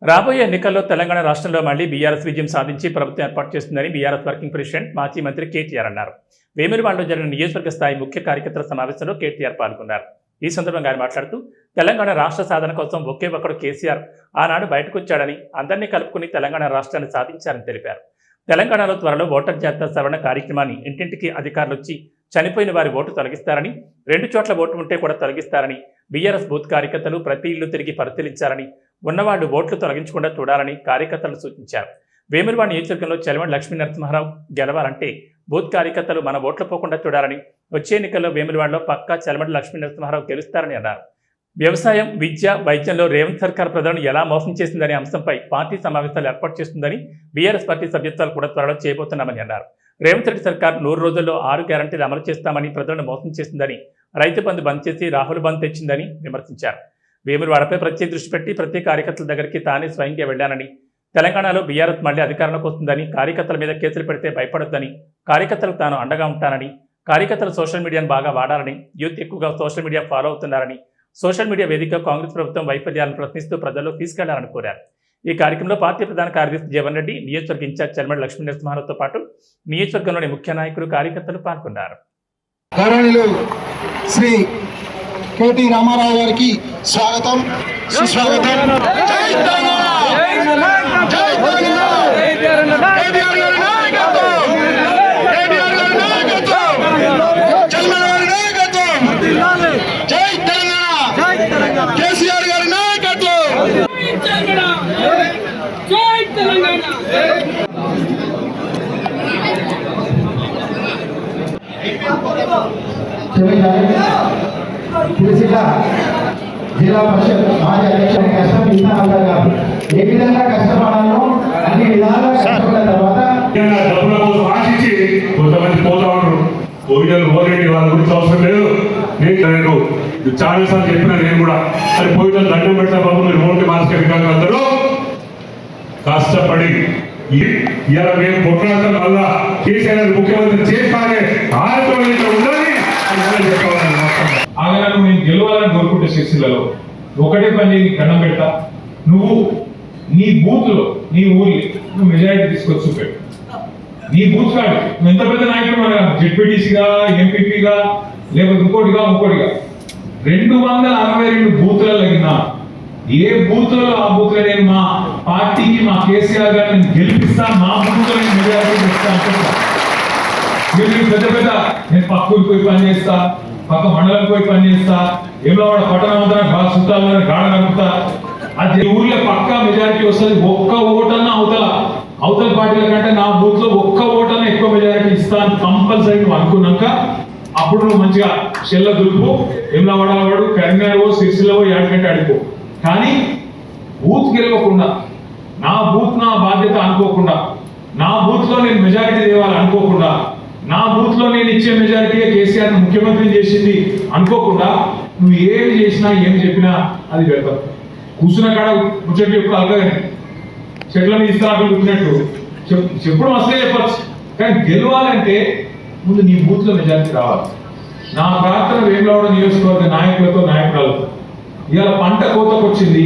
రాబోయే ఎన్నికల్లో తెలంగాణ రాష్ట్రంలో మళ్లీ బీఆర్ఎస్ విజయం సాధించి ప్రభుత్వం ఏర్పాటు చేస్తుందని బీఆర్ఎస్ వర్కింగ్ ప్రెసిడెంట్ మాజీ మంత్రి కేటీఆర్ అన్నారు. వేములవాడలో జరిగిన నియోజకవర్గ స్థాయి ముఖ్య కార్యకర్తల సమావేశంలో కేటీఆర్ పాల్గొన్నారు. ఈ సందర్భంగా ఆయన మాట్లాడుతూ తెలంగాణ రాష్ట్ర సాధన కోసం ఒకే ఒక్కడు కేసీఆర్ ఆనాడు బయటకు వచ్చాడని, అందరినీ కలుపుకుని తెలంగాణ రాష్ట్రాన్ని సాధించారని తెలిపారు. తెలంగాణలో త్వరలో ఓటర్ జాబితా సవరణ కార్యక్రమాన్ని ఇంటింటికి అధికారులు వచ్చి చనిపోయిన వారి ఓటు తొలగిస్తారని, 2 చోట్ల ఓటు ఉంటే కూడా తొలగిస్తారని, బీఆర్ఎస్ బూత్ కార్యకర్తలు ప్రతి ఇల్లు తిరిగి పరిశీలించాలని, ఉన్నవాళ్లు ఓట్లు తొలగించకుండా చూడాలని కార్యకర్తలు సూచించారు. వేములవాడ నియోజకవర్గంలో చెలమడి లక్ష్మీనరసింహారావు గెలవాలంటే బూత్ కార్యకర్తలు మన ఓట్లు పోకుండా చూడాలని, వచ్చే ఎన్నికల్లో వేములవాడలో పక్కా చెలమడి లక్ష్మీనరసింహారావు గెలుస్తారని అన్నారు. వ్యవసాయం, విద్య, వైద్యంలో రేవంత్ సర్కార్ ప్రజలను ఎలా మోసం చేసిందనే అంశంపై పార్టీ సమావేశాలు ఏర్పాటు చేస్తుందని, బీఆర్ఎస్ పార్టీ సభ్యత్వాలు కూడా త్వరలో చేయబోతున్నామని అన్నారు. రేవంత్ రెడ్డి సర్కార్ 100 రోజుల్లో 6 గ్యారంటీలు అమలు చేస్తామని ప్రజలను మోసం చేసిందని, రైతు బంధు బంద్ చేసి రాహుల్ బంద్ తెచ్చిందని విమర్శించారు. వేములవాడపై ప్రత్యేక దృష్టి పెట్టి ప్రతి కార్యకర్తల దగ్గరికి తానే స్వయంగా వెళ్లానని, తెలంగాణలో బీఆర్ఎస్ మళ్లీ అధికారంలోకి వస్తుందని, కార్యకర్తల మీద కేసులు పెడితే భయపడొద్దని, కార్యకర్తలకు తాను అండగా ఉంటానని, కార్యకర్తలు సోషల్ మీడియాను బాగా వాడాలని, యూత్ ఎక్కువగా సోషల్ మీడియా ఫాలో అవుతున్నారని, సోషల్ మీడియా వేదికగా కాంగ్రెస్ ప్రభుత్వం వైఫల్యాలను ప్రశ్నిస్తూ ప్రజల్లో తీసుకెళ్లాలని కోరారు. ఈ కార్యక్రమంలో పార్టీ ప్రధాన కార్యదర్శి జీవన్ రెడ్డి, నియోజకవర్గ ఇన్ఛార్జ్ చెలమడి లక్ష్మీనరసింహారావుతో పాటు నియోజకవర్గంలోని ముఖ్య నాయకులు, కార్యకర్తలు పాల్గొన్నారు. శ్రీ కేటీ రామారావు గారికి స్వాగతం, సుస్వాగతం. కేసీఆర్ గారి నాయకత్వం. సిరిసిల్ల జిల్లా పరిషత్ మాజీ అధ్యక్షుడు కష్టం ఇస్తాను గారు ఏ విధంగా కష్టపడాలో అన్ని విధాలుగా కష్టపడిన తర్వాత డబ్బుల కోసం ఆశించి కొంతమంది పోతా ఉంటారు. పోయినలు ఓరేటి వాళ్ళ గురించి అవసరం లేదు. నేను చాలా సార్లు చెప్పినా, నేను కూడా అది పోయినలు దండం పెడతా బాబు, మీరు ఓటు మార్కెట్ అందరూ కష్టపడి ఇలా మేము కొట్లాడటం వల్ల కేసీఆర్ ముఖ్యమంత్రి చేస్తానే ఆలోచన ఉండాలి అని చెప్పాలని ఆగలను నేను గెలవాలని కోరుకుంటే శిక్షలలో ఒకటే పని దండం పెడతా. నువ్వు నీ బూత్లో, నీ ఊరి నువ్వు మెజారిటీ తీసుకొచ్చి చూపెట్టు. నీ బూత్ కాదు, నువ్వు ఎంత పెద్ద నాయకుడు, మన జెడ్పీటీసీగా, ఎంపీపీగా, లేకపోతే ఇంకోటిగా 262 బూత్లలో అయినా ఏ బూత్లో ఆ బూత్లో నేను మా పార్టీకి, మా కేసీఆర్ గారిని గెలిపిస్తా, మా బూత్లో నేను మెజారిటీ ఇస్తా అంటున్నా. మీరు పెద్ద నేను పక్కూరికి పోయి పని చేస్తా, పక్క మండలం పోయి పని చేస్తా, వేములవాడ పట్టణం అంతా బాగా చుట్టాలని గాఢ నమ్ముతా, అది ఊర్లో పక్కా మెజారిటీ వస్తుంది. ఒక్క ఓటన్నా అవతల పార్టీల కంటే నా బూత్ లో ఒక్క ఓటన్నా ఎక్కువ మెజారిటీ ఇస్తాను కంపల్సరీ నువ్వు అనుకున్నాక అప్పుడు నువ్వు మంచిగా చెల్ల దులుపు, వేములవాడ వాడు, కరీంనగర్, సిరిసిల్ల ఎక్కడికంటే అడిపో. కానీ బూత్ గెలవకుండా, నా బూత్ నా బాధ్యత అనుకోకుండా, నా బూత్ లో నేను మెజారిటీ తేవాలి అనుకోకుండా, నా బూత్ లో నేను ఇచ్చే మెజారిటీగా కేసీఆర్ ముఖ్యమంత్రి చేసింది అనుకోకుండా నువ్వు ఏమి చేసినా ఏం చెప్పినా అది పెడతావు. కూర్చున్న కాడ ముచ్చట్లు చెప్పు, అలాగే చెట్ల మీద ఇస్తాకులు కూర్చున్నట్టు చెప్పుడు అసలే చెప్పచ్చు. కానీ గెలవాలంటే ముందు నీ బూత్ లో మెజారిటీ రావాలి. నా ప్రార్థన వేములవాడ నియోజకవర్గ నాయకులతో, నాయకురాలతో ఇవాళ పంట కోతకు వచ్చింది,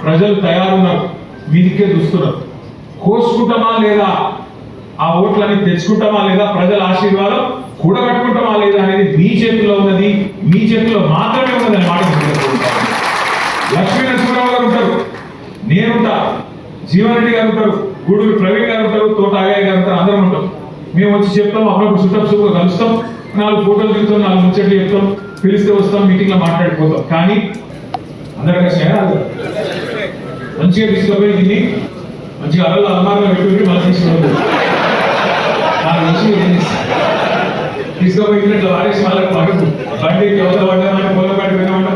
ప్రజలు తయారున్నారు, మీదికే చూస్తున్నారు. కోసుకుంటామా లేదా, ఆ ఓట్లని తెచ్చుకుంటామా లేదా, ప్రజల ఆశీర్వాదం కూడగట్టుకుంటామా లేదా అనేది మీ చేతిలో ఉన్నది, మీ చేతిలో మాత్రమే ఉన్నది అని మాట. లక్ష్మీనరసింహారావు గారు ఉంటారు, నేనుంటా, జీవన్ రెడ్డి గారు ఉంటారు, గూడూరు ప్రవీణ్ గారు ఉంటారు, తోట ఆగయ్య గారు ఉంటారు, అందరం ఉంటాం. మేము వచ్చి చెప్తాం, అప్పుడప్పుడు చుట్టూ కలుస్తాం, 4 ఫోటోలు దిగుతాం, 4 ముచ్చట్లు చెప్తాం, పిలిస్తే వస్తాం, మీటింగ్ లో మాట్లాడిపోతాం. కానీ అందరికీ మంచిగా తీసుకుపోయి దీన్ని మంచిగా అలమారులో పెట్టుకుని మళ్ళీ తీసుకుపోయి తీసుకుపోయినట్లు వారేసి వాళ్ళకి పడకు బండి ఎవరు పడ్డా, పొలం పట్టి పోయినా